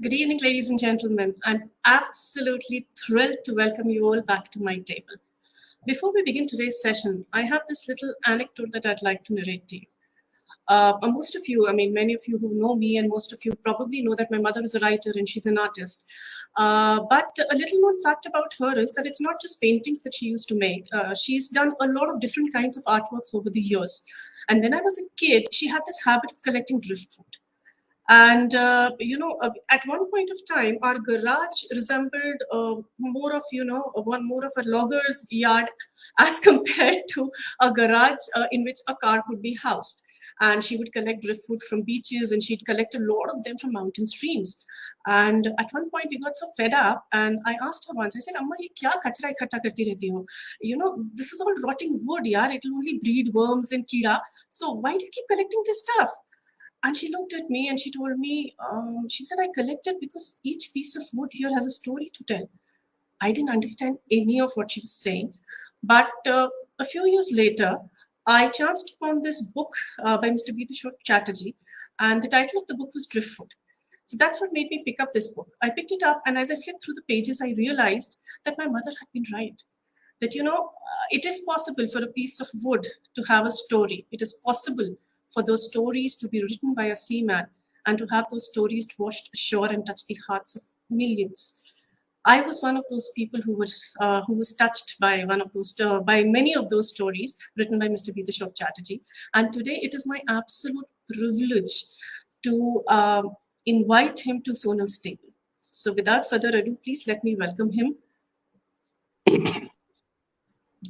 Good evening, ladies and gentlemen. I'm absolutely thrilled to welcome you all back to my table. Before we begin today's session, I have this little anecdote that I'd like to narrate to you. Most of you, many of you who know me and most of you probably know that my mother is a writer and she's an artist. But a little known fact about her is that it's not just paintings that she used to make. She's done a lot of different kinds of artworks over the years. And when I was a kid, she had this habit of collecting driftwood. And at one point of time, our garage resembled more of a logger's yard as compared to a garage in which a car would be housed. And she would collect driftwood from beaches, and she'd collect a lot of them from mountain streams. And at one point, we got so fed up, and I asked her once. I said, "Amma, ye kya kachra ikhatta karti rehti ho? This is all rotting wood, yaar. It'll only breed worms and keeda. So why do you keep collecting this stuff?" And she looked at me and she told me, she said, "I collected because each piece of wood here has a story to tell." I didn't understand any of what she was saying. But a few years later, I chanced upon this book by Mr. Beetashok Chatterjee, and the title of the book was Driftwood. So that's what made me pick up this book. I picked it up, and as I flipped through the pages, I realized that my mother had been right. That, it is possible for a piece of wood to have a story. It is possible for those stories to be written by a seaman and to have those stories washed ashore and touch the hearts of millions. I was one of those people who was touched by by many of those stories written by Mr. Beetashok Chatterjee. And today it is my absolute privilege to invite him to Sonal's table. So without further ado, please let me welcome him.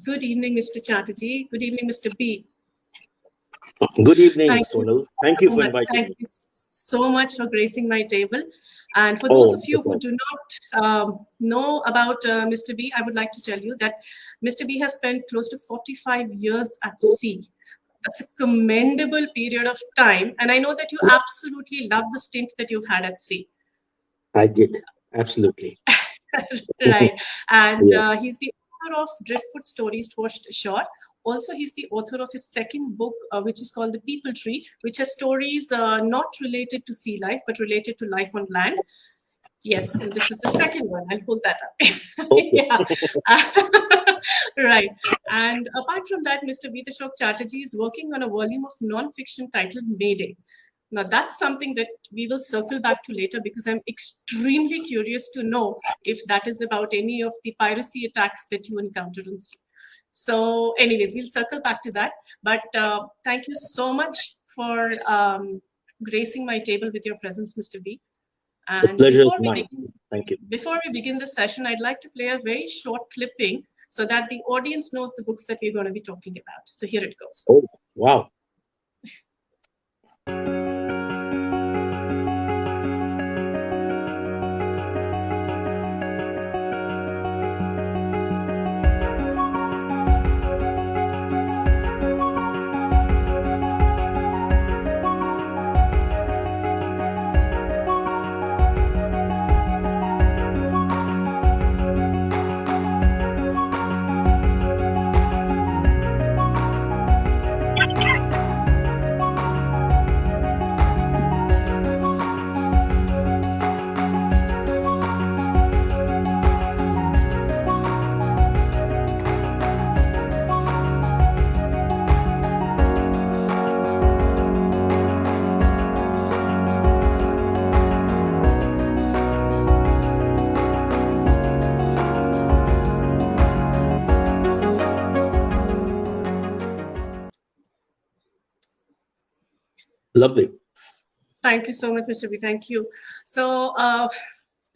Good evening, Mr. Chatterjee. Good evening, Mr. B. Good evening, Sonal. Thank you for inviting me. Thank you so much for gracing my table. And for those of you who do not know about Mr. B, I would like to tell you that Mr. B has spent close to 45 years at sea. That's a commendable period of time. And I know that you absolutely love the stint that you've had at sea. I did, absolutely. Right. And he's the author of Driftwood Stories Washed Ashore. Also, he's the author of his second book, which is called The People Tree, which has stories not related to sea life, but related to life on land. Yes, and this is the second one. I'll pull that up. Right. And apart from that, Mr. Beetashok Chatterjee is working on a volume of non-fiction titled Mayday. Now, that's something that we will circle back to later because I'm extremely curious to know if that is about any of the piracy attacks that you encountered on sea. So anyways, we'll circle back to that. But thank you so much for gracing my table with your presence, Mr. B. And the pleasure is mine. Thank you. Before we begin the session, I'd like to play a very short clipping so that the audience knows the books that we're going to be talking about. So here it goes. Oh, wow. Lovely. Thank you so much, Mr. B. Thank you. So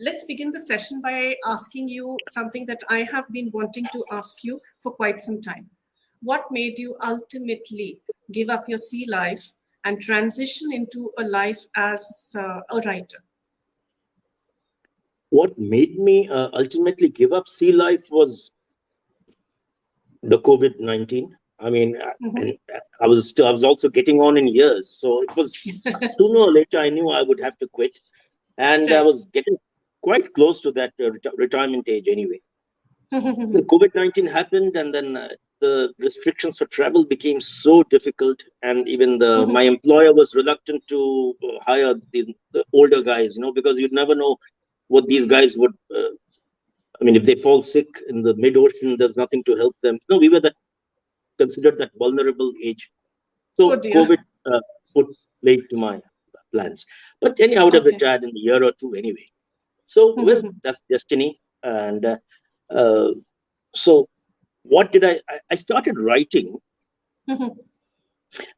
let's begin the session by asking you something that I have been wanting to ask you for quite some time. What made you ultimately give up your sea life and transition into a life as a writer? What made me ultimately give up sea life was the COVID-19. I mean, I was also getting on in years. So it was sooner or later, I knew I would have to quit. And I was getting quite close to that retirement age anyway. The COVID-19 happened, and then the restrictions for travel became so difficult, and even my employer was reluctant to hire the older guys, because you'd never know what these guys would. I mean, if they fall sick in the mid-ocean, there's nothing to help them. No, we were considered that vulnerable age. Oh So dear. COVID put late to my plans. But anyhow, I would have Okay. retired in a year or two anyway. So, well, that's destiny. And so what did I started writing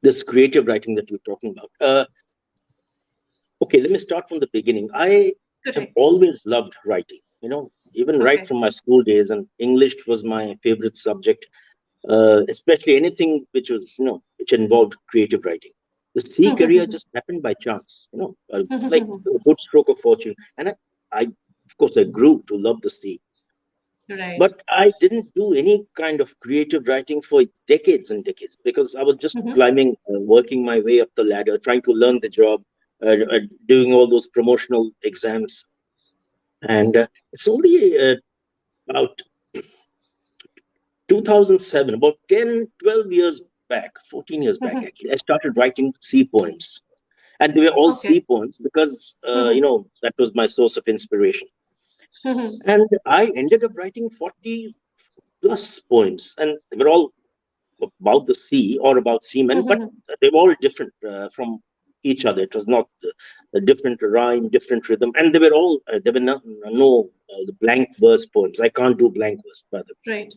this creative writing that you're talking about. Okay, let me start from the beginning. I have Correct. always loved writing, even right Okay. from my school days, and English was my favorite subject, especially anything which was, which involved creative writing. The sea career just happened by chance, like a good stroke of fortune. And of course, I grew to love the sea. Right. But I didn't do any kind of creative writing for decades and decades because I was just climbing, working my way up the ladder, trying to learn the job, doing all those promotional exams. And it's only about 2007, about 10, 12 years back, 14 years back, actually, I started writing sea poems. And they were all sea Okay. poems because, that was my source of inspiration. And I ended up writing 40 plus poems, and they were all about the sea or about seamen, but they were all different from each other. It was not a different rhyme, different rhythm, and they were all there were no the blank verse poems. I can't do blank verse, by the way. Right.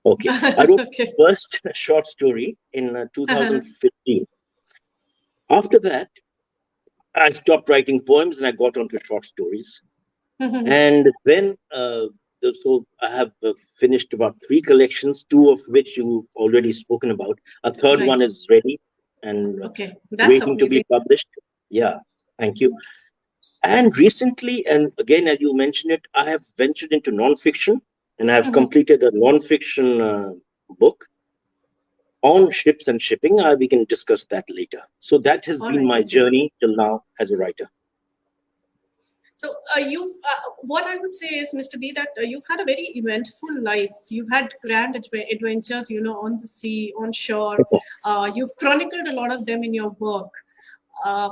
Okay, I wrote Okay. first short story in 2015. After that, I stopped writing poems and I got onto short stories. And then, so I have finished about 3 collections, two of which you've already spoken about. A third one Right. is ready and Okay. That's waiting to be amazing. published. Yeah, thank you. And recently, and again, as you mentioned it, I have ventured into nonfiction, and I have completed a nonfiction book on ships and shipping. We can discuss that later. So that has All been right. my Okay. journey till now as a writer. So what I would say is, Mr. B, that you've had a very eventful life. You've had grand adventures, on the sea, on shore. You've chronicled a lot of them in your work.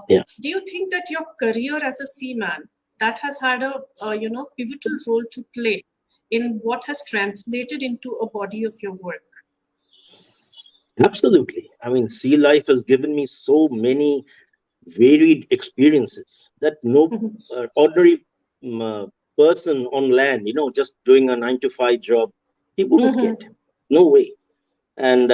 Yeah. Do you think that your career as a seaman that has had a pivotal role to play in what has translated into a body of your work? Absolutely. I mean, sea life has given me so many varied experiences that no ordinary person on land, just doing a 9 to 5 job, he wouldn't get. No way. And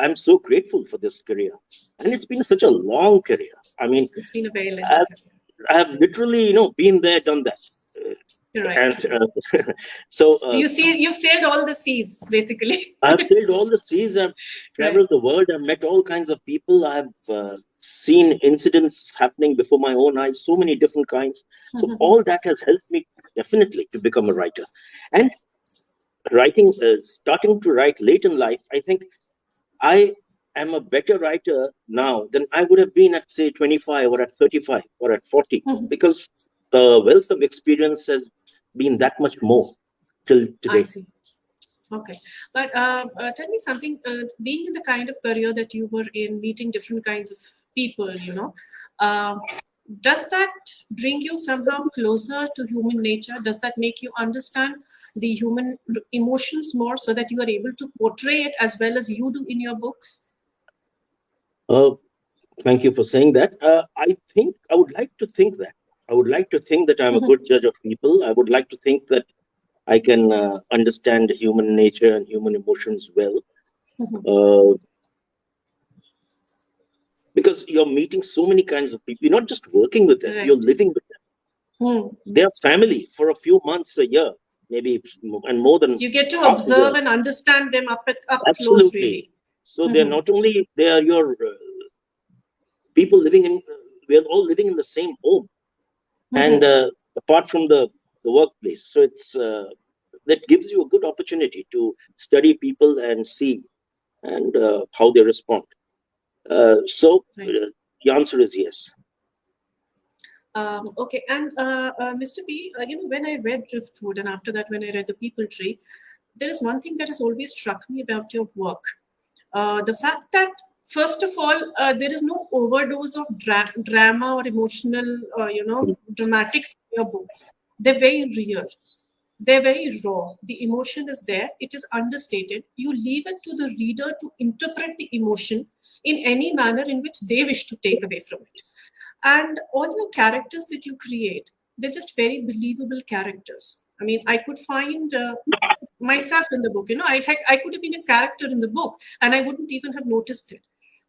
I'm so grateful for this career. And it's been such a long career. I mean, It's been a very long I've, career. I've literally, been there, done that. You're right. And so You've sailed all the seas, basically. I've sailed all the seas. I've Right. traveled the world. I've met all kinds of people. I've seen incidents happening before my own eyes, so many different kinds. So all that has helped me definitely to become a writer. And writing, starting to write late in life, I think I am a better writer now than I would have been at, say, 25 or at 35 or at 40, because the wealth of experience has been that much more till I today. see. Okay. But tell me something, being in the kind of career that you were in, meeting different kinds of people, does that bring you somehow closer to human nature? Does that make you understand the human emotions more so that you are able to portray it as well as you do in your books? Uh, Thank you for saying that. I think I would like to think that. I would like to think that I'm a good judge of people. I would like to think that I can understand human nature and human emotions well. Because you're meeting so many kinds of people. You're not just working with them, you're Right. living with them. They're family for a few months, a year, maybe, and more than You get to half a year. observe and understand them up close, Absolutely. really. So they're not only, they are your people living in, we're all living in the same home. And apart from the workplace, so it's that gives you a good opportunity to study people and see and how they respond. So Right. the answer is yes. Okay, and Mr. B, when I read Driftwood, and after that, when I read The People Tree, there is one thing that has always struck me about your work. The fact that, first of all, there is no overdose of drama or emotional, dramatics in your books. They're very real. They're very raw. The emotion is there. It is understated. You leave it to the reader to interpret the emotion in any manner in which they wish to take away from it. And all your characters that you create, they're just very believable characters. I mean, I could find myself in the book. I could have been a character in the book and I wouldn't even have noticed it.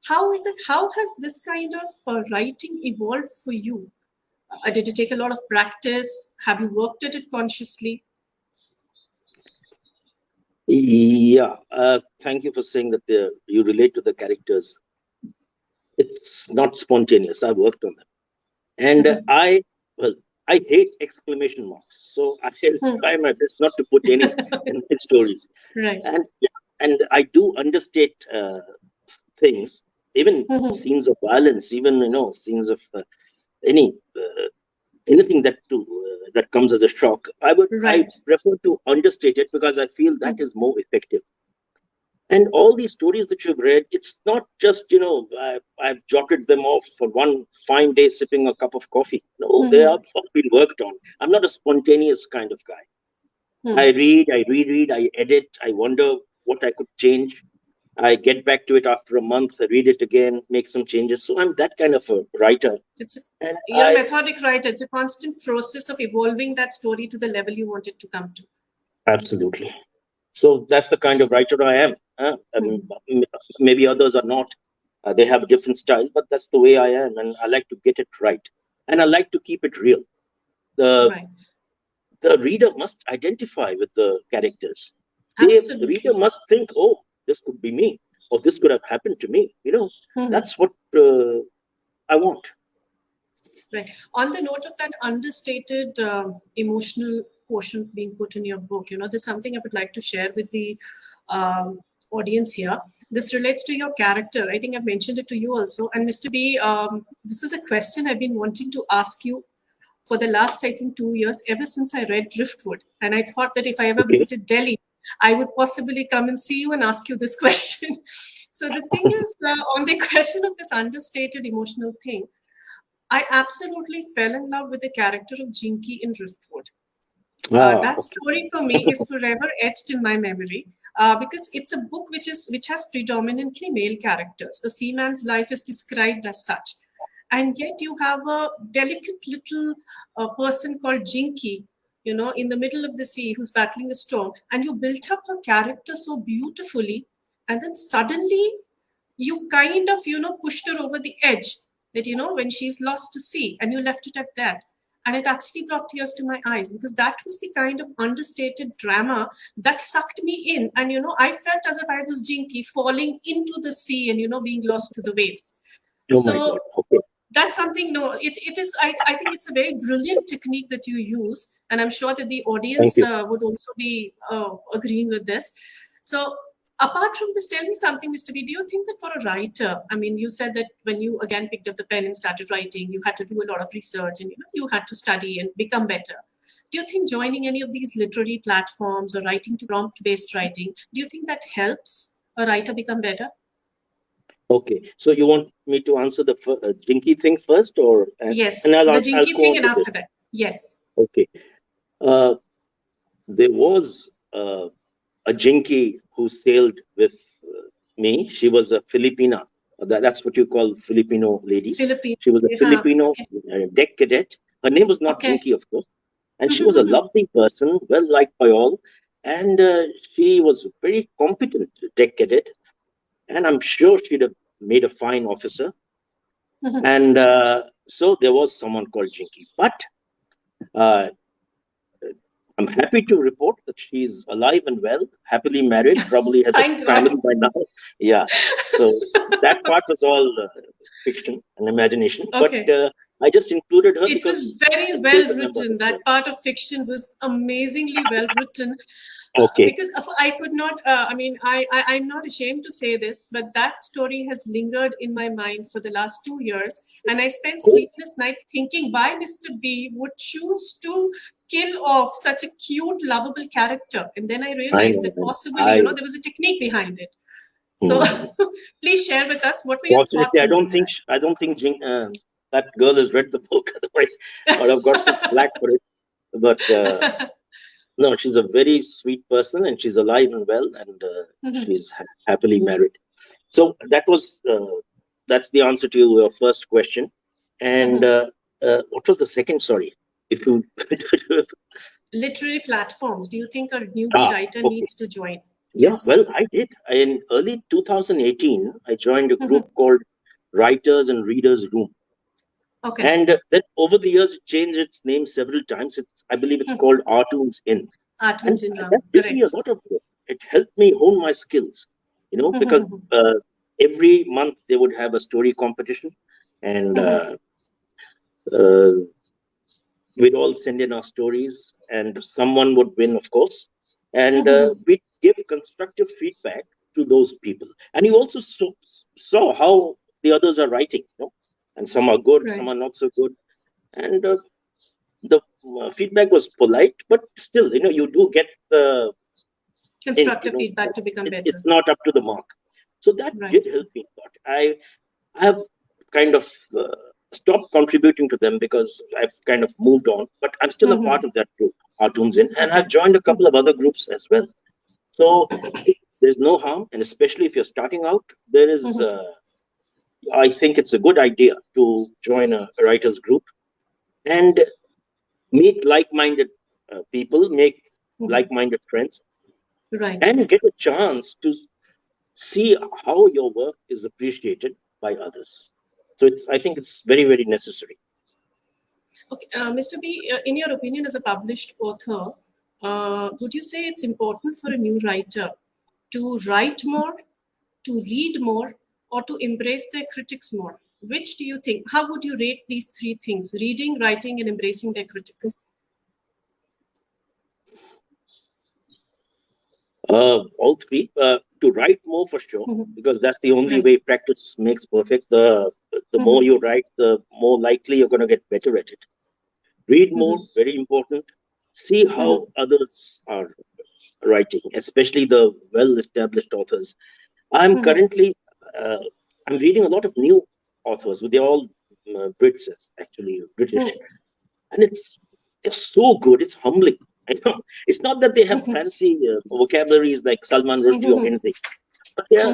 How is it? How has this kind of writing evolved for you? Did it take a lot of practice? Have you worked at it consciously? Yeah, thank you for saying that you relate to the characters. It's not spontaneous. I worked on them, and I hate exclamation marks, so I'll try my best not to put any in stories. Right. And I do understate things, even scenes of violence, even scenes of anything that comes as a shock. I prefer to understate it because I feel that is more effective. And all these stories that you've read, it's not just I've jotted them off for one fine day sipping a cup of coffee. No, they have been worked on. I'm not a spontaneous kind of guy. I read, I reread, I edit, I wonder what I could change. I get back to it after a month, I read it again, make some changes. So I'm that kind of a writer. You're a methodic writer. It's a constant process of evolving that story to the level you want it to come to. Absolutely. So that's the kind of writer I am. I mean, maybe others are not. They have a different style, but that's the way I am. And I like to get it right. And I like to keep it real. The reader must identify with the characters. The reader must think, oh, this could be me, or this could have happened to me. That's what I want. Right. On the note of that understated emotional quotient being put in your book, there's something I would like to share with the audience here. This relates to your character. I think I've mentioned it to you also. And Mr. B, this is a question I've been wanting to ask you for the last, I think, 2 years, ever since I read Driftwood. And I thought that if I ever visited Delhi, I would possibly come and see you and ask you this question. So the thing is, on the question of this understated emotional thing, I absolutely fell in love with the character of Jinky in Driftwood. That story for me is forever etched in my memory because it's a book which has predominantly male characters. A seaman's life is described as such. And yet you have a delicate little person called Jinky, in the middle of the sea who's battling a storm. And you built up her character so beautifully. And then suddenly you kind of, pushed her over the edge that, when she's lost to sea, and you left it at that. And it actually brought tears to my eyes because that was the kind of understated drama that sucked me in. And, I felt as if I was Jinky falling into the sea and, being lost to the waves. So that's something, it is, I think it's a very brilliant technique that you use. And I'm sure that the audience would also be agreeing with this. So apart from this, tell me something, Mr. B. Do you think that for a writer, I mean, you said that when you again picked up the pen and started writing, you had to do a lot of research and you had to study and become better. Do you think joining any of these literary platforms or writing to prompt-based writing, do you think that helps a writer become better? Okay, so you want me to answer the Jinky thing first, or yes, the Jinky thing, and after that, yes. Okay, there was a Jinky who sailed with me. She was a Filipina. That's what you call Filipino ladies. She was a Filipino deck cadet. Her name was not Jinky, of course, and she was a lovely person, well liked by all, and she was a very competent deck cadet. And I'm sure she'd have made a fine officer. And so there was someone called Jinky. But I'm happy to report that she's alive and well, happily married, probably has a family by now. Yeah. So that part was all fiction and imagination. Okay. But I just included her because it was very well written. That part of fiction was amazingly well written. Okay. Because I could not, I'm not ashamed to say this, but that story has lingered in my mind for the last 2 years. And I spent sleepless nights thinking why Mr. B would choose to kill off such a cute, lovable character. And then I I realized know. that possibly, I there was a technique behind it. So please share with us, what were your Fortunately, thoughts I on don't think that? that girl has read the book. Otherwise, I would have got some flack for it. But no, she's a very sweet person, and she's alive and well, and she's happily married. So that's the answer to your first question. And what was the second? Sorry, if you Literary platforms. Do you think a newbie writer okay. needs to join? Yeah, Yes. well, I did. In early 2018, I joined a group called Writers and Readers Room. Okay. And then over the years, it changed its name several times. I believe it's called Artoons In. And Artwins in that Ram. did me a Correct. lot of good. It helped me hone my skills, because every month they would have a story competition, and uh, we'd all send in our stories, and someone would win, of course. And we'd give constructive feedback to those people. And you also saw how the others are writing, and some are good, some Right. are not so good. And the feedback was polite, but still, you do get the hint, Constructive feedback to become better. it's not up to the mark. So that Right. did help me a lot. I have kind of stopped contributing to them because I've kind of moved on, but I'm still a part of that group, Cartoons In, and I've Okay. joined a couple of other groups as well. So there's no harm, and especially if you're starting out, there is, I think it's a good idea to join a writers group and meet like-minded people, make like-minded friends, Right. and get a chance to see how your work is appreciated by others. So I think it's very, very necessary. Okay. Mr. B, in your opinion as a published author, would you say it's important for a new writer to write more, to read more, or to embrace their critics more? Which do you think? How would you rate these three things: reading, writing, and embracing their critics? All three. To write more for sure, because that's the only Right. way practice makes perfect. The more you write, the more likely you're going to get better at it. Read more, very important. See how others are writing, especially the well-established authors. I'm currently uh, I'm reading a lot of new authors. They're all Brits, actually British, and they're so good. It's humbling. I know it's not that they have fancy vocabularies like Salman Rushdie or anything, but they're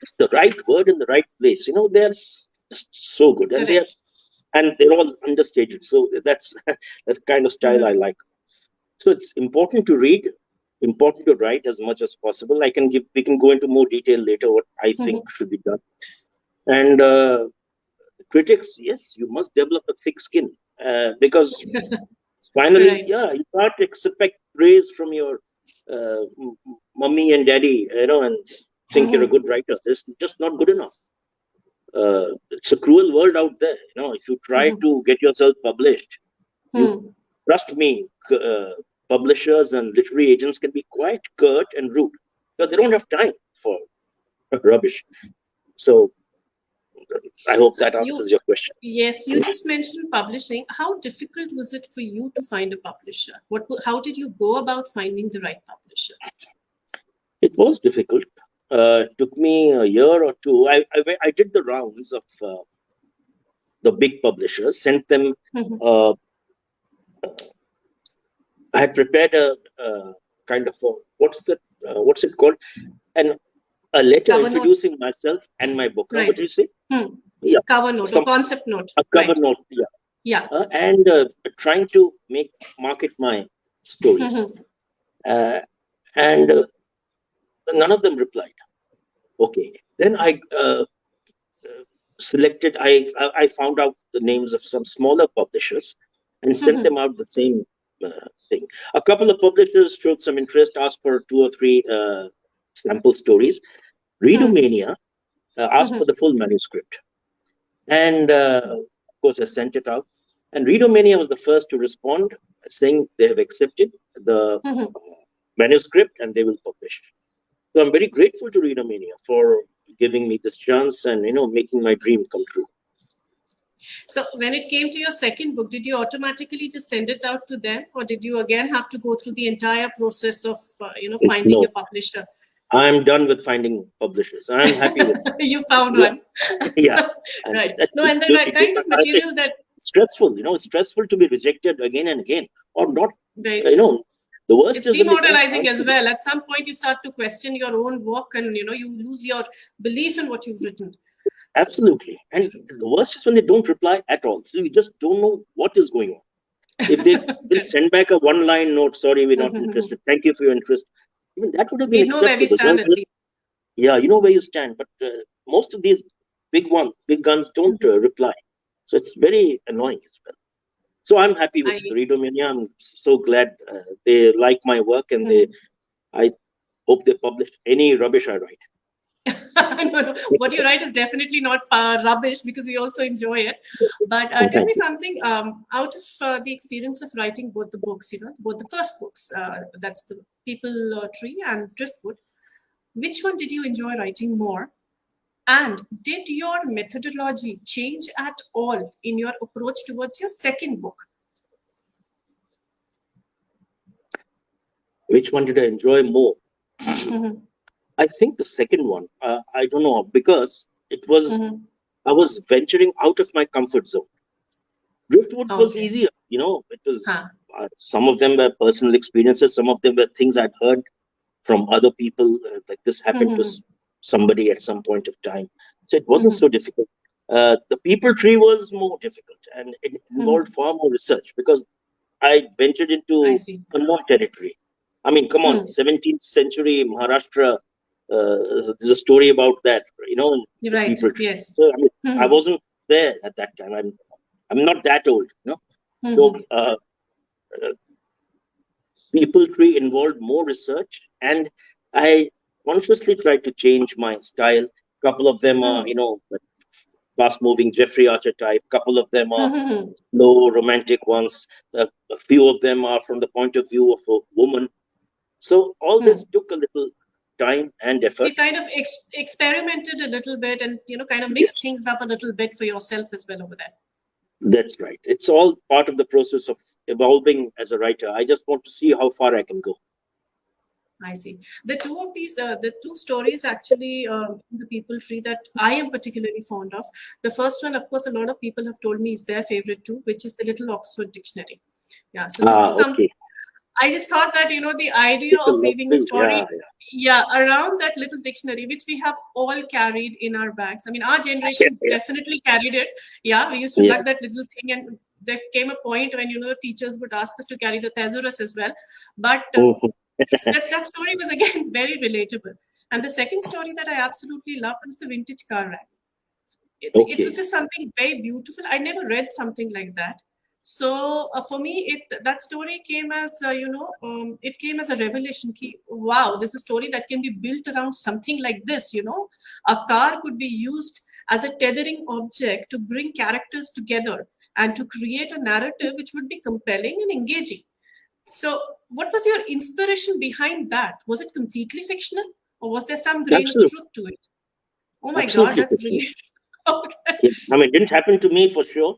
just the right word in the right place. They're just so good, and they're Correct. and they're all understated. So that's that's kind of style I like. So it's important to read, important to write as much as possible. We can go into more detail later what I think should be done. And critics, yes, you must develop a thick skin because finally, Right. yeah, you can't expect praise from your mummy and daddy, and think you're a good writer. It's just not good enough. It's a cruel world out there. If you try to get yourself published, you trust me, publishers and literary agents can be quite curt and rude because they don't have time for rubbish. So I hope So that answers your question. yes, you just mentioned publishing. How difficult was it for you to find a publisher? How did you go about finding the right publisher? It was difficult. It took me a year or two. I did the rounds of the big publishers, sent them. Uh, I had prepared a kind of what's it called? A letter Cover note. introducing myself and my book. What Right. do you say? Yeah, Cover note or some concept note. a cover Right. note. Yeah, Yeah. and trying to market my stories, uh, and none of them replied. Okay, then I selected. I found out the names of some smaller publishers and sent them out the same thing. A couple of publishers showed some interest, asked for 2 or 3 sample stories. Readomania asked for the full manuscript, and of course I sent it out. And Readomania was the first to respond, saying they have accepted the manuscript and they will publish. So I'm very grateful to Readermania for giving me this chance and making my dream come true. So when it came to your second book, did you automatically just send it out to them, or did you again have to go through the entire process of finding a publisher? I'm done with finding publishers. I'm happy with it. You found one. Yeah. Right. No, and the kind of material that stressful. It's stressful to be rejected again and again, or not. Right. The worst it's is demoralizing as well. At some point, you start to question your own work, and you lose your belief in what you've written. Absolutely. And the worst is when they don't reply at all. So you just don't know what is going on. If they will send back a one-line note, sorry, we're not interested. Thank you for your interest. Even that would have been acceptable. Where we stand at least. Yeah, you know where you stand. But most of these big guns don't reply. So it's very annoying as well. So I'm happy with Readermania. I'm so glad they like my work, and I hope they publish any rubbish I write. No. What you write is definitely not rubbish, because we also enjoy it. But tell me something, out of the experience of writing both the books, both the first books, that's the People Tree and Driftwood, which one did you enjoy writing more? And did your methodology change at all in your approach towards your second book? Which one did I enjoy more? I think the second one. I don't know, because it was I was venturing out of my comfort zone. Driftwood was easier, it was some of them were personal experiences, some of them were things I'd heard from other people, like this happened to somebody at some point of time. So it wasn't so difficult. The People Tree was more difficult, and it involved far more research, because I ventured into unknown territory. I mean, come on, 17th century Maharashtra. There's a story about that, Right. People Tree. Yes. So I wasn't there at that time. I'm not that old, So People Tree involved more research, and I consciously tried to change my style. A couple of them are, fast-moving Jeffrey Archer type. A couple of them are slow, romantic ones. A few of them are from the point of view of a woman. So all this took a little time and effort. You kind of experimented a little bit, and kind of mixed things up a little bit for yourself as well over there. That's right. It's all part of the process of evolving as a writer. I just want to see how far I can go. I see. The two of these, the two stories actually, the People Tree, that I am particularly fond of. The first one, of course, a lot of people have told me is their favorite too, which is the Little Oxford Dictionary. Yeah. So this is something. I just thought that, the idea of weaving a story around that little dictionary, which we have all carried in our bags. I mean, our generation definitely carried it. Yeah, we used to lug that little thing, and there came a point when, teachers would ask us to carry the thesaurus as well. But that story was, again, very relatable. And the second story that I absolutely loved was the Vintage Car Rally. It was just something very beautiful. I never read something like that. So for me, that story came as, it came as a revelation. Wow, this is a story that can be built around something like this, A car could be used as a tethering object to bring characters together and to create a narrative which would be compelling and engaging. So what was your inspiration behind that? Was it completely fictional, or was there some grain of truth to it? Oh my God, that's brilliant. Okay. I mean, it didn't happen to me for sure.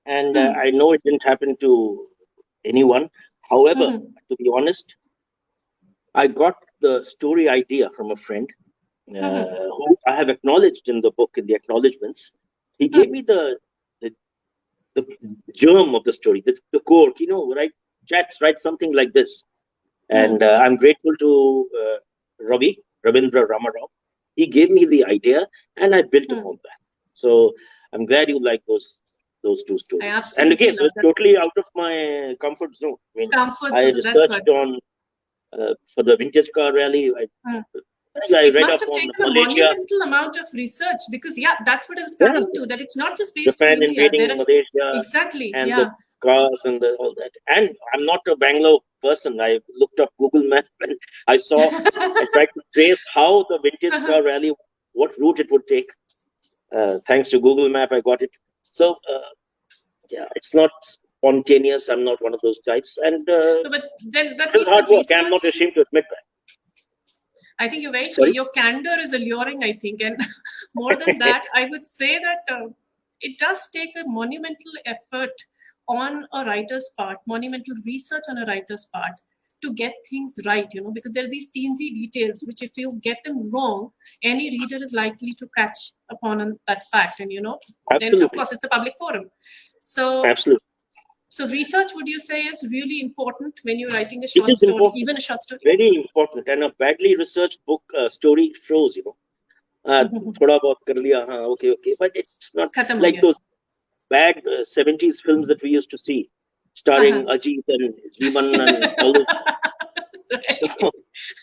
And I know it didn't happen to anyone. However, to be honest, I got the story idea from a friend who I have acknowledged in the book, in the acknowledgements. He gave me the germ of the story, the core, right? Chats, write something like this. And I'm grateful to Ravindra Ramarao. He gave me the idea, and I built upon that. So I'm glad you like those two stories. And again, it was totally out of my comfort zone. I mean, I researched on for the Vintage Car Rally. I it must have taken a monumental amount of research, because that's what I was coming to. That it's not just based Japan in India. Invading Malaysia, exactly, and the cars and all that. And I'm not a Bangalore person. I looked up Google Maps and I saw. I tried to trace how the Vintage Car Rally, what route it would take. Thanks to Google Map, I got it. So, it's not spontaneous. I'm not one of those types. And No, but then that it is means hard that work. I'm not research ashamed is, to admit that. I think you're very, Sorry? your candor is alluring, I think. And more than that, I would say that it does take a monumental effort on a writer's part, monumental research on a writer's part to get things right, because there are these teensy details which if you get them wrong, any reader is likely to catch upon that fact. And, then of Absolutely. course it's a public forum. So, Absolutely. so research, would you say, is really important when you're writing a It short is story, important. even a short story? Very important. And a badly researched book story shows, thoda bahut kar liya, okay. But it's not Khatam ho like gaya. those bad 70s films that we used to see, starring Ajit and Jeevan and all those. So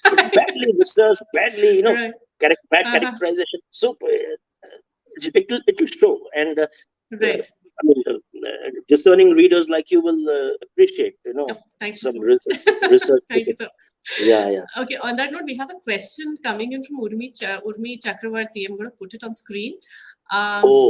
it's badly researched, badly, Right. bad characterization. So it will show. And Right. I mean, discerning readers like you will appreciate, Oh, thank you some so much. research. Thank you so much. Yeah. Okay, on that note, we have a question coming in from Urmi Chakravarti. I'm going to put it on screen.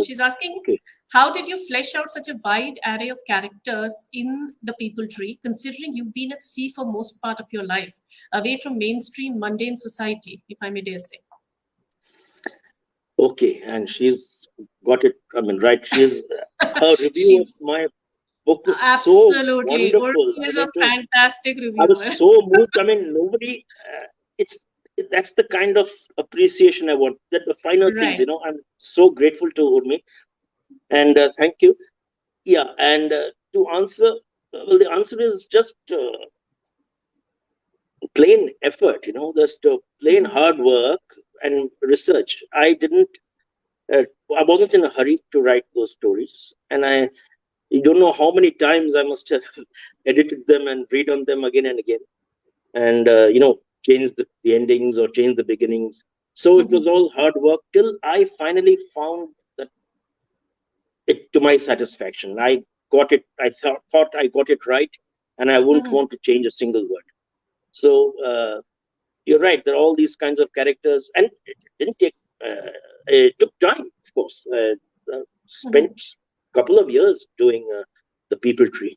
She's asking, okay. how did you flesh out such a wide array of characters in the people tree, considering you've been at sea for most part of your life, away from mainstream mundane society, if I may dare say? Okay, and she's got it. I mean, right? Her review of my book was absolutely so wonderful. Urmi is a fantastic reviewer. I was so moved. I mean, nobody. That's the kind of appreciation I want. That the finer things, I'm so grateful to Urmi, and thank you. Yeah, and to answer, well, the answer is just plain effort. Just plain hard work and research. I wasn't in a hurry to write those stories, and you don't know how many times I must have edited them and redone them again and again, and changed the endings or changed the beginnings. So it was all hard work till I finally found that it to my satisfaction. I got it. I thought I got it right, and I wouldn't want to change a single word. So you're right. There are all these kinds of characters, and it didn't take. It took time, of course. Spent a couple of years doing the people tree.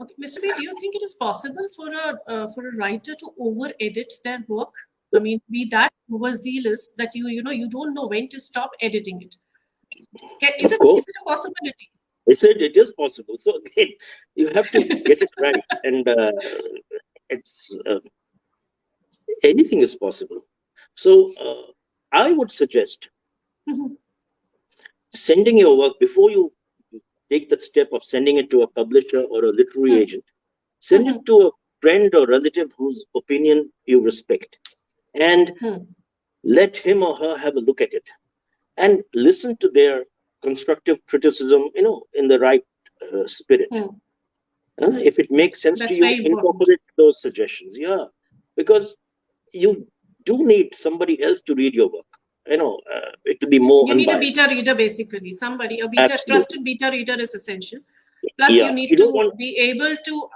Okay, Mr. B, do you think it is possible for a writer to over-edit their work? I mean, be that overzealous that you don't know when to stop editing it. Is it a possibility? I said it is possible. So again, you have to get it right, and it's anything is possible. So I would suggest sending your work before you take that step of sending it to a publisher or a literary agent. Send it to a friend or relative whose opinion you respect, and let him or her have a look at it, and listen to their constructive criticism, in the right spirit. If it makes sense to you, incorporate those suggestions. Yeah, because you do need somebody else to read your work. It will be more unbiased. You need a beta reader, basically. Trusted beta reader is essential. Plus, you need to be able to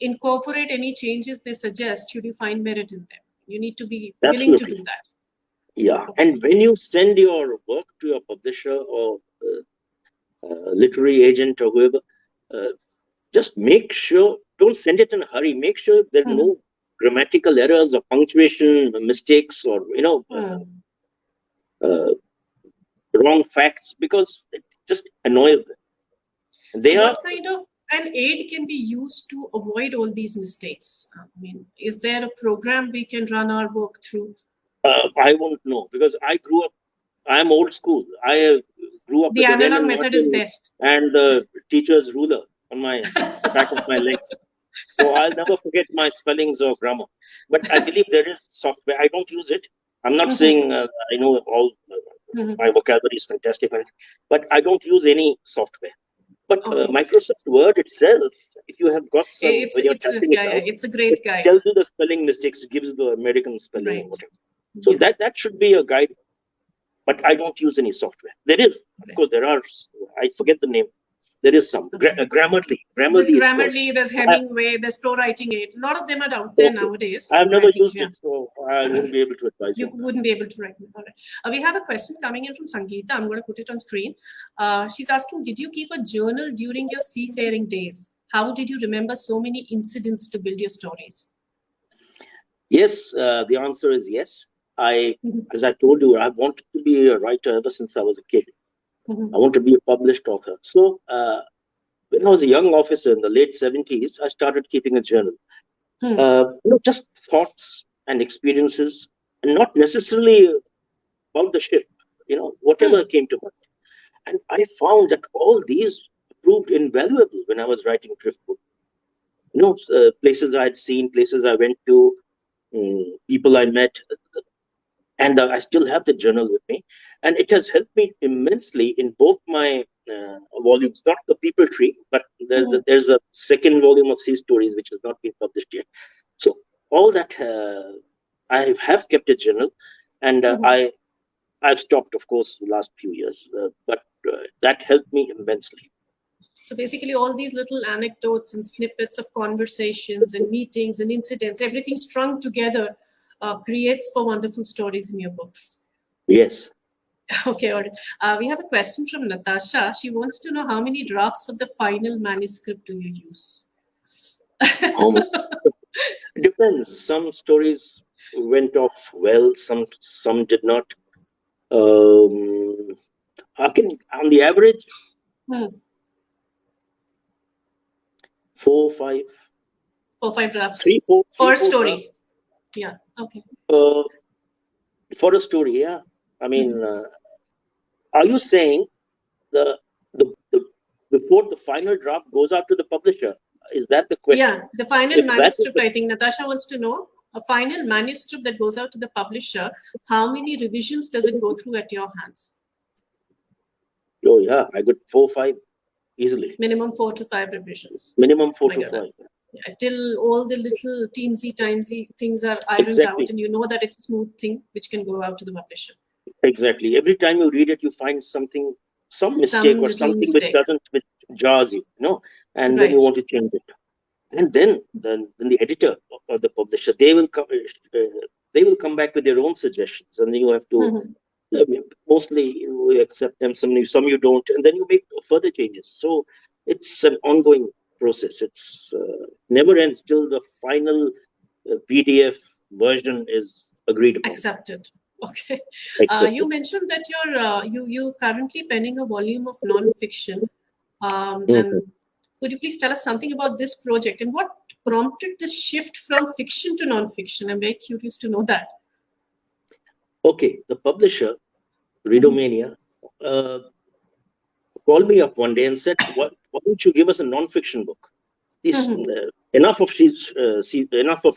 incorporate any changes they suggest should you find merit in them. You need to be willing to do that. Yeah, and when you send your work to your publisher or literary agent or whoever, just make sure, don't send it in a hurry. Make sure there are no grammatical errors or punctuation mistakes or wrong facts, because it just annoys them. What kind of an aid can be used to avoid all these mistakes? I mean, is there a program we can run our work through? I won't know, because I'm old school. I grew up the with analog method is best, and the teacher's ruler on the back of my legs. So I'll never forget my spellings or grammar. But I believe there is software. I don't use it. I'm not saying I know all. My vocabulary is fantastic, but I don't use any software. But Microsoft Word itself, if you have got some, it's a great guide. It tells you the spelling mistakes, it gives you the American spelling or whatever. So that should be a guide. But I don't use any software. There is, of course, there are. I forget the name. There is some. Grammarly. There's is Grammarly, there's Hemingway, there's ProWriting Aid. A lot of them are out there nowadays. I've never used it, so I wouldn't be able to advise you. You wouldn't be able to recommend. All right. We have a question coming in from Sangeeta. I'm going to put it on screen. She's asking, did you keep a journal during your seafaring days? How did you remember so many incidents to build your stories? Yes, the answer is yes. As I told you, I wanted to be a writer ever since I was a kid. I want to be a published author. So when I was a young officer in the late 70s, I started keeping a journal. Just thoughts and experiences, and not necessarily about the ship, whatever came to mind. And I found that all these proved invaluable when I was writing Driftwood. Places I had seen, places I went to, people I met, and I still have the journal with me. And it has helped me immensely in both my volumes, not the People Tree, but there's a second volume of Sea Stories, which has not been published yet. So all that, I have kept a journal, and I've stopped, of course, the last few years, but that helped me immensely. So basically all these little anecdotes and snippets of conversations and meetings and incidents, everything strung together creates for wonderful stories in your books. Yes. Okay, all right. We have a question from Natasha. She wants to know how many drafts of the final manuscript do you use? It depends. Some stories went off well, some did not. I can, on the average, 4 or 5. 4 or 5 drafts. 3, 4 per story. Drafts. Yeah. Okay. For a story, yeah. I mean, are you saying the before the final draft goes out to the publisher? Is that the question? Yeah, the final manuscript. I think Natasha wants to know a final manuscript that goes out to the publisher. How many revisions does it go through at your hands? Oh yeah, I got 4 or 5 easily. Minimum 4 to 5 revisions. Minimum 4 to 5. Yeah, till all the little teensy things are ironed out, and you know that it's a smooth thing which can go out to the publisher. Exactly. Every time you read it, you find some mistake or something which jars you, and then you want to change it. And then the editor or the publisher, they will come back with their own suggestions, and then you have to mostly you accept them, some you don't, and then you make further changes. So it's an ongoing process. It's never ends till the final PDF version is agreed upon. Accepted. Okay. You mentioned that you currently penning a volume of non-fiction. And could you please tell us something about this project and what prompted the shift from fiction to non-fiction? I'm very curious to know that. Okay, the publisher, Readomania, called me up one day and said, "Why don't you give us a non-fiction book? Enough of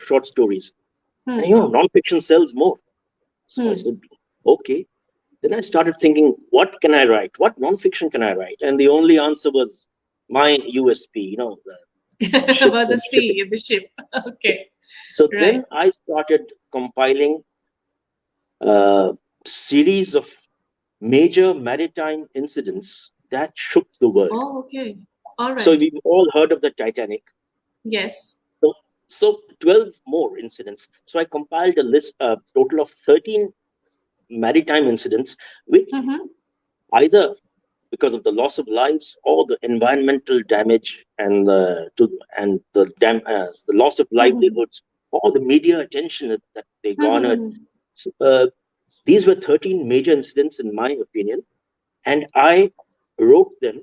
short stories. And, non-fiction sells more." So I said, "Okay." Then I started thinking, what can I write? What non-fiction can I write? And the only answer was my USP, about the sea, the ship. Okay. So then I started compiling a series of major maritime incidents that shook the world. Oh, okay. All right. So we've all heard of the Titanic. Yes. So 12 more incidents. So I compiled a list, a total of 13 maritime incidents, which either because of the loss of lives or the environmental damage and the loss of livelihoods or the media attention that they garnered. So, these were 13 major incidents, in my opinion, and I wrote them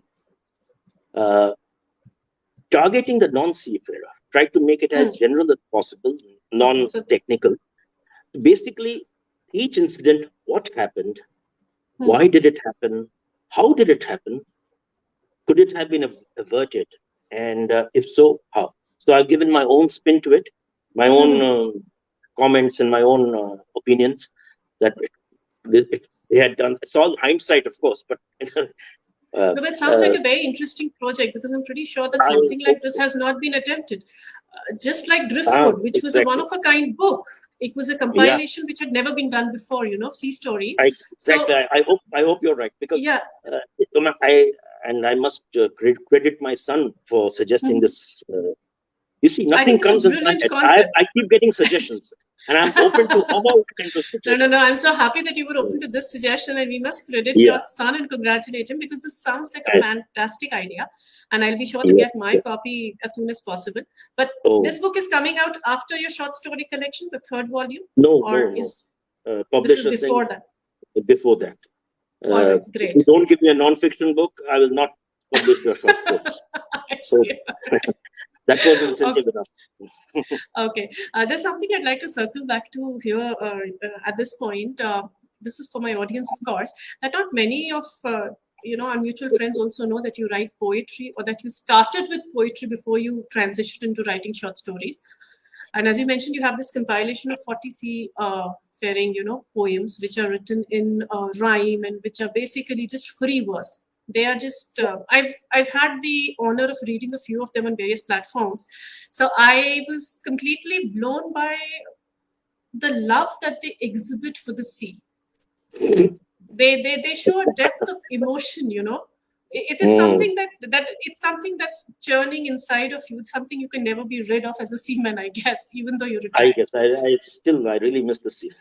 targeting the non-seafarer, tried to make it as general as possible, non-technical. Basically, each incident, what happened, why did it happen, how did it happen, could it have been averted, and if so, how? So I've given my own spin to it, my own comments and my own opinions that they had done. It's all hindsight, of course, but no, but it sounds like a very interesting project, because I'm pretty sure that something like this has not been attempted. Just like Driftwood, which was a one-of-a-kind book. It was a compilation which had never been done before, sea stories. Exactly. So, I hope you're right, because and I must credit my son for suggesting this. You see, I nothing think it's a comes in my brilliant head. concept. I keep getting suggestions, and I'm open to all kinds of suggestions. No. I'm so happy that you were open to this suggestion, and we must credit Yeah. your son and congratulate him, because this sounds like a fantastic idea. And I'll be sure to Yeah. get my copy as soon as possible. But this book is coming out after your short story collection, the third volume? No. This Publisher is before saying that? before that. All right, If great. you don't give me a non-fiction book, I will not publish your short stories. So that was incentive enough. Okay, there's something I'd like to circle back to here at this point. This is for my audience, of course, that not many of our mutual friends also know that you write poetry, or that you started with poetry before you transitioned into writing short stories. And as you mentioned, you have this compilation of 40 seafaring, poems which are written in rhyme, and which are basically just free verse. They are just I've had the honor of reading a few of them on various platforms. So I was completely blown by the love that they exhibit for the sea. They show a depth of emotion. It is something that it's something that's churning inside of you, something you can never be rid of as a seaman, I guess, even though you're retired. I guess I really miss the sea.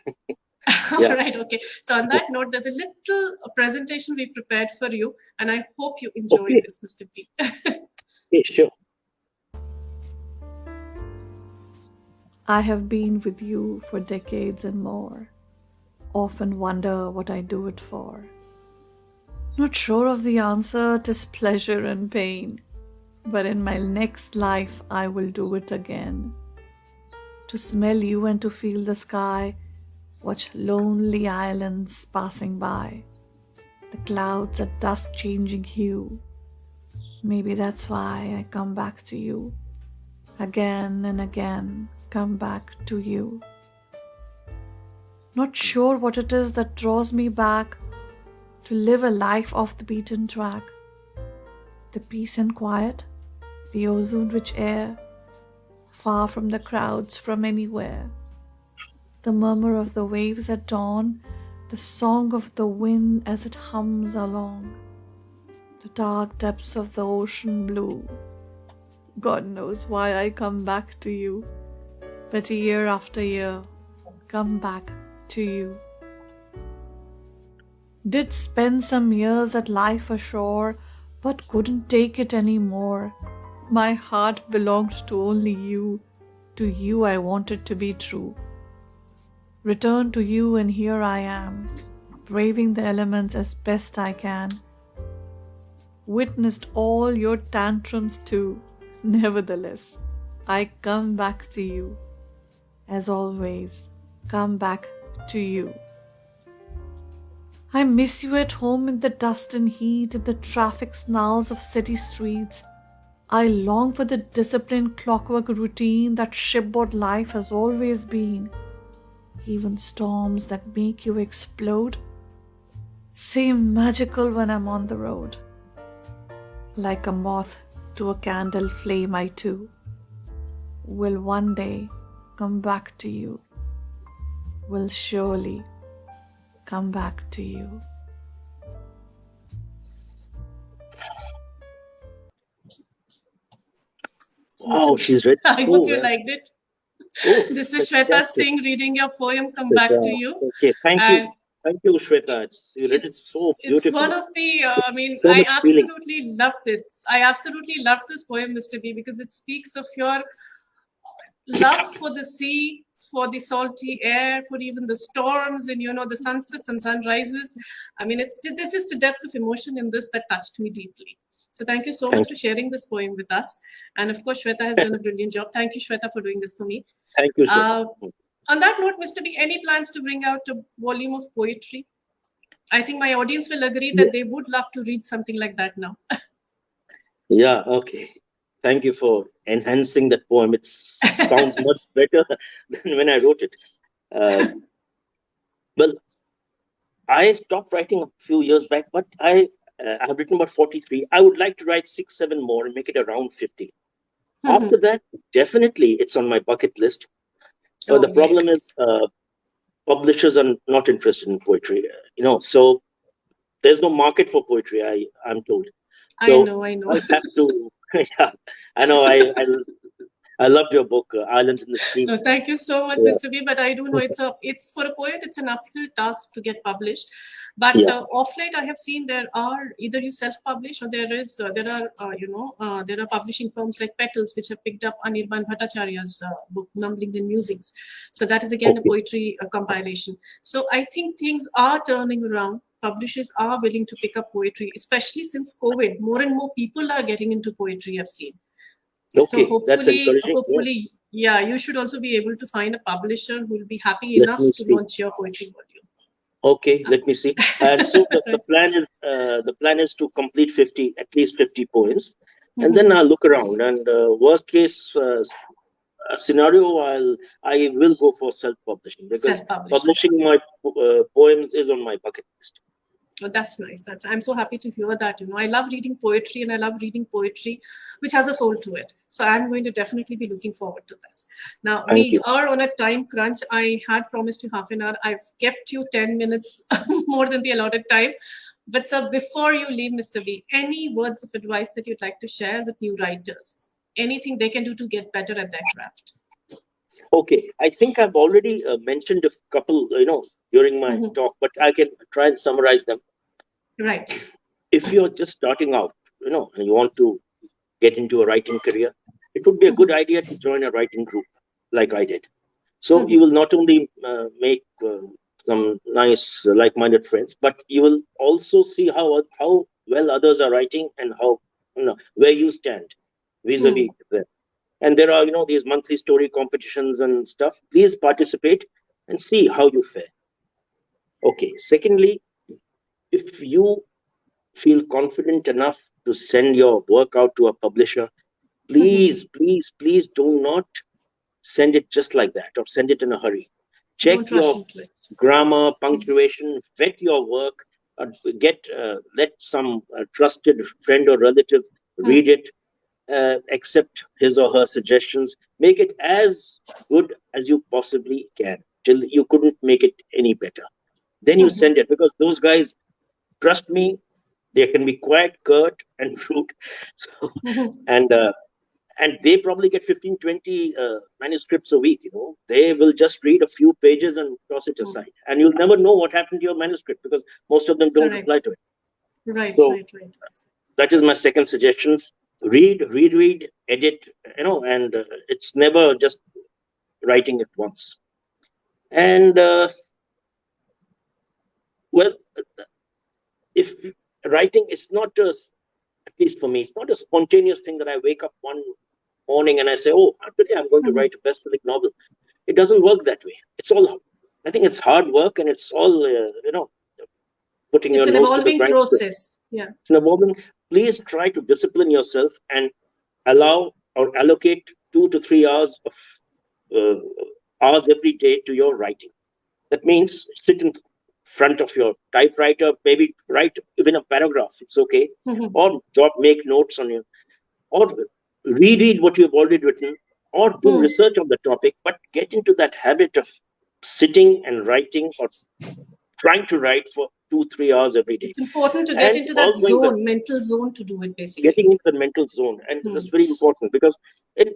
Yeah. All right, okay. So on that note, there's a little presentation we prepared for you, and I hope you enjoy this, Mr. P. Okay, sure. I have been with you for decades and more. Often wonder what I do it for. Not sure of the answer, 'tis pleasure and pain. But in my next life I will do it again. To smell you and to feel the sky, watch lonely islands passing by, the clouds at dusk changing hue. Maybe that's why I come back to you. Again and again, come back to you. Not sure what it is that draws me back to live a life off the beaten track. The peace and quiet, the ozone-rich air, far from the crowds from anywhere. The murmur of the waves at dawn, the song of the wind as it hums along, the dark depths of the ocean blue. God knows why I come back to you, but year after year, come back to you. Did spend some years at life ashore, but couldn't take it anymore. My heart belonged to only you. To you I wanted to be true. Return to you, and here I am, braving the elements as best I can. Witnessed all your tantrums too. Nevertheless, I come back to you. As always, come back to you. I miss you at home in the dust and heat, in the traffic snarls of city streets. I long for the disciplined clockwork routine that shipboard life has always been. Even storms that make you explode seem magical when I'm on the road. Like a moth to a candle flame, I too will one day come back to you. Will surely come back to you. Wow, she's read I so hope you well. liked it. Oh, This was Shweta fantastic. Singh reading your poem, Come Back to You. Okay, thank you. Thank you, Shweta. You read it so beautifully. It's one of the, So I much feeling. absolutely love this. I absolutely love this poem, Mr. B, because it speaks of your love for the sea, for the salty air, for even the storms, and the sunsets and sunrises. I mean, there's just a depth of emotion in this that touched me deeply. So thank you so much for sharing this poem with us. And of course, Shweta has done a brilliant job. Thank you, Shweta, for doing this for me. Thank you, Shweta. On that note, Mr. B, any plans to bring out a volume of poetry? I think my audience will agree that they would love to read something like that now. Yeah, okay. Thank you for enhancing that poem. It sounds much better than when I wrote it. Well, I stopped writing a few years back, but I have written about 43. I would like to write 6, 7 more and make it around 50. After that, definitely it's on my bucket list. The problem is publishers are not interested in poetry, so there's no market for poetry, I'm told. I So know. I have to. Yeah, I know. I loved your book, Islands in the Stream. No, thank you so much, Yeah. Mr. B. But I do know it's for a poet, it's an uphill task to get published. But Yeah. Of late, I have seen there are either you self-publish or there are publishing firms like Petals which have picked up Anirban Bhattacharya's book Mumblings and Musings. So that is again a poetry compilation. So I think things are turning around. Publishers are willing to pick up poetry, especially since COVID. More and more people are getting into poetry, I've seen. Okay, So that's encouraging. yeah, you should also be able to find a publisher who will be happy Let enough me to see. launch your poetry volume. Okay, let me see. And so the plan is to complete at least 50 poems, and then I'll look around. And worst case scenario, I will go for self-publishing, because publishing my poems is on my bucket list. Oh, that's nice. I'm so happy to hear that. I love reading poetry, and I love reading poetry which has a soul to it. So I'm going to definitely be looking forward to this. Now, we are on a time crunch. I had promised you half an hour. I've kept you 10 minutes more than the allotted time. But sir, before you leave, Mr. B, any words of advice that you'd like to share with new writers? Anything they can do to get better at their craft? Okay, I think I've already mentioned a couple, during my talk, but I can try and summarize them. Right. If you're just starting out, and you want to get into a writing career, it would be a good idea to join a writing group like I did. So you will not only make some nice like-minded friends, but you will also see how well others are writing and how, where you stand vis-a-vis them. And there are, these monthly story competitions and stuff. Please participate and see how you fare. Okay. Secondly, if you feel confident enough to send your work out to a publisher, please do not send it just like that or send it in a hurry. Check your grammar, punctuation, vet your work, let some trusted friend or relative read it, accept his or her suggestions, make it as good as you possibly can till you couldn't make it any better. Then you send it, because those guys, trust me, they can be quite curt and rude. So, and they probably get 15, 20 manuscripts a week. They will just read a few pages and toss it aside, and you'll never know what happened to your manuscript, because most of them don't reply to it. Right. That is my second suggestion. Read, edit, and it's never just writing it once. And if writing is not at least for me, it's not a spontaneous thing that I wake up one morning and I say, oh, today I'm going to write a best-selling novel. It doesn't work that way. I think it's hard work, and it's all, putting your nose to the grindstone. It's an evolving process. Yeah. It's an evolving. Please try to discipline yourself and allow or allocate 2 to 3 hours of hours every day to your writing. That means sit in front of your typewriter, maybe write even a paragraph. It's okay. Or make notes on you, or reread what you've already written, or do research on the topic, but get into that habit of sitting and writing, or trying to write for 2-3 hours every day. It's important to get into that mental zone to do it, basically. Getting into the mental zone. And that's very important, because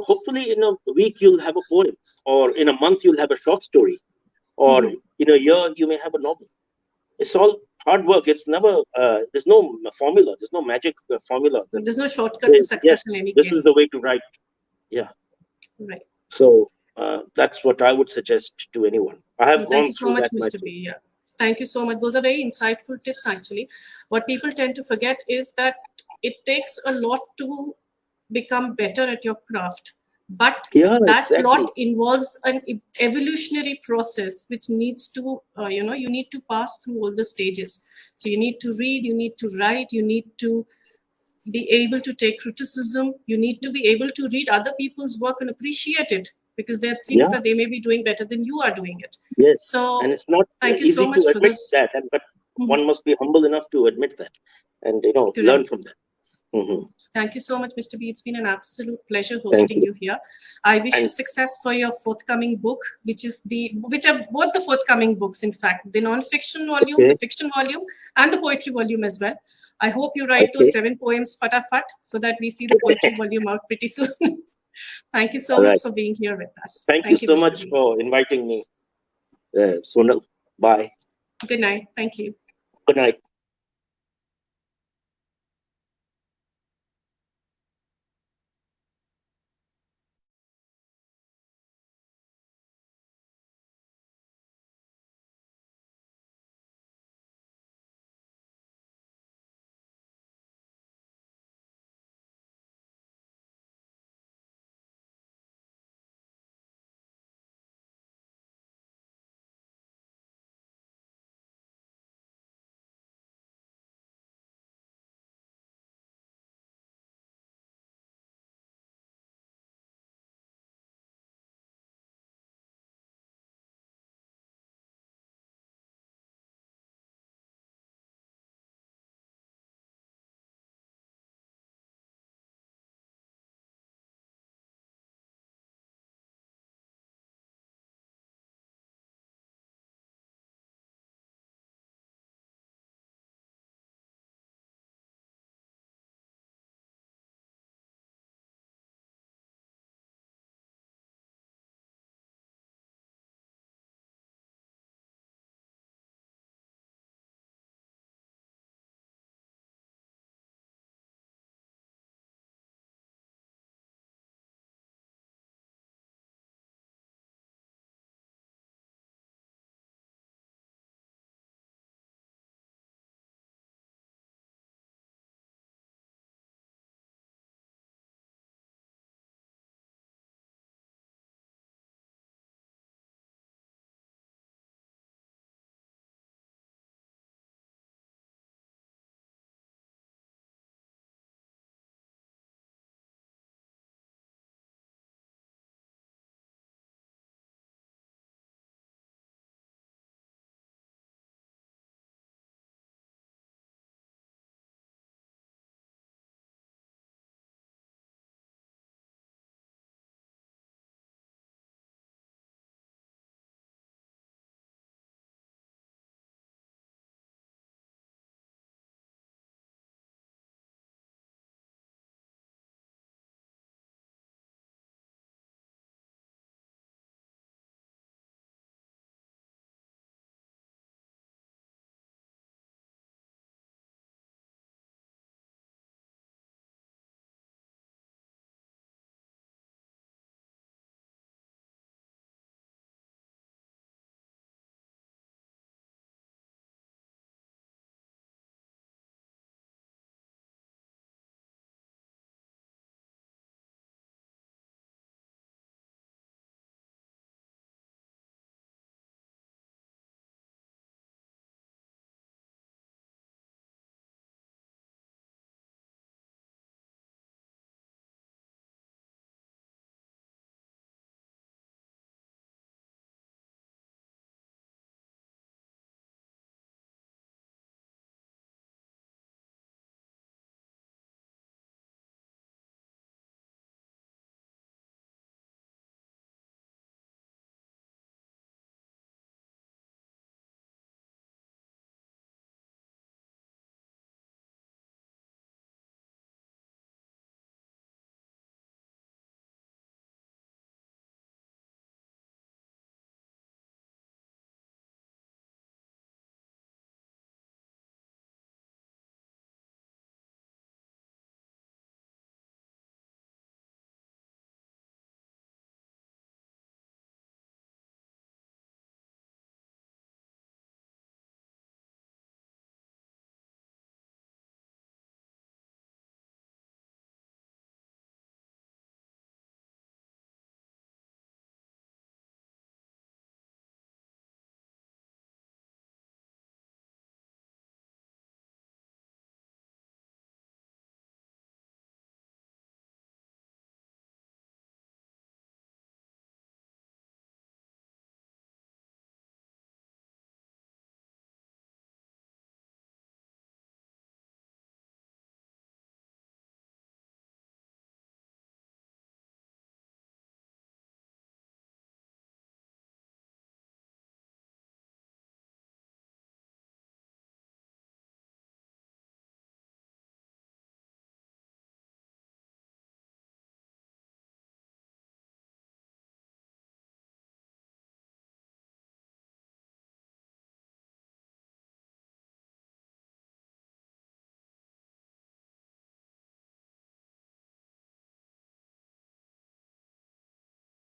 hopefully in a week you'll have a poem, or in a month you'll have a short story, or in a year you may have a novel. It's all hard work. It's never, there's no formula. There's no magic formula. There's no shortcut to success in any case. This is the way to write. Yeah. Right. So that's what I would suggest to anyone. I have Thank you so much, Mr. B. Yeah. Thank you so much. Those are very insightful tips, actually. What people tend to forget is that it takes a lot to become better at your craft. But lot involves an evolutionary process which needs to, you need to pass through all the stages. So you need to read, you need to write, you need to be able to take criticism, you need to be able to read other people's work and appreciate it, because there are things that they may be doing better than you are doing it. Yes. So and it's not easy so much to admit that, but one must be humble enough to admit that, and learn from that. Mhm. Thank you so much, Mr. B. It's been an absolute pleasure hosting you here. I wish you And- success for your forthcoming book, which are both the forthcoming books, in fact, the non-fiction volume, Okay. the fiction volume, and the poetry volume as well. I hope you write those 7 poems fatafat so that we see the poetry volume out pretty soon. Thank you so All much right. for being here with us. Thank you so Mr. much B. for inviting me, Sonal. Bye. Good night. Thank you. Good night.